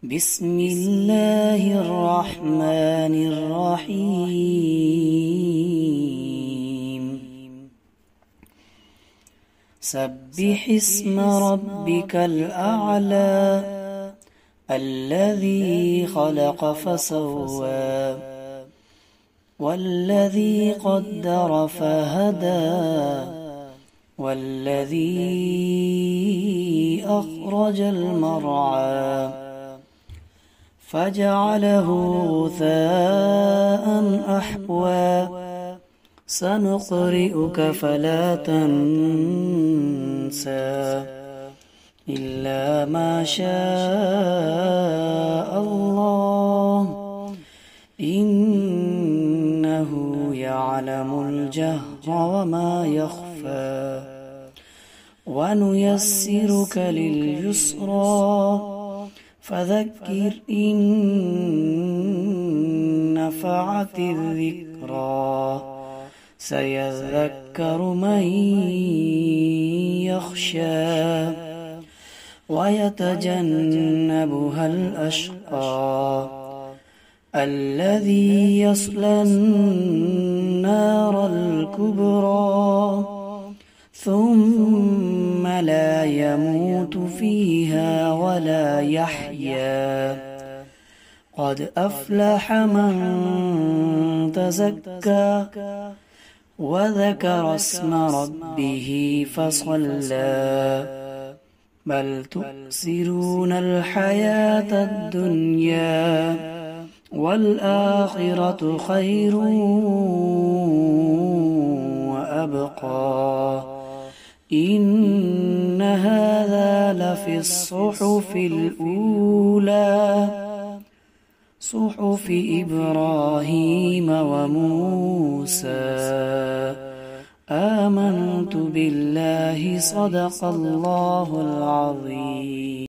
بسم الله الرحمن الرحيم سبح اسم ربك الأعلى الذي خلق فسوى والذي قدر فهدى والذي أخرج المرعى فجعله غثاء أحوى سنقرئك فلا تنسى إلا ما شاء الله إنه يعلم الجهر وما يخفى ونيسرك لليسرى فذكر إن نفعت الذكرى سيذكر من يخشى ويتجنبها الأشقى الذي يصلى النار الكبرى ثم لا يموت فيها ولا يحيا قد أفلح من تزكى وذكر اسم ربه فصلى بل تؤثرون الحياة الدنيا والآخرة خير وأبقى إن هذا لفي الصحف الأولى صحف إبراهيم وموسى آمنت بالله صدق الله العظيم.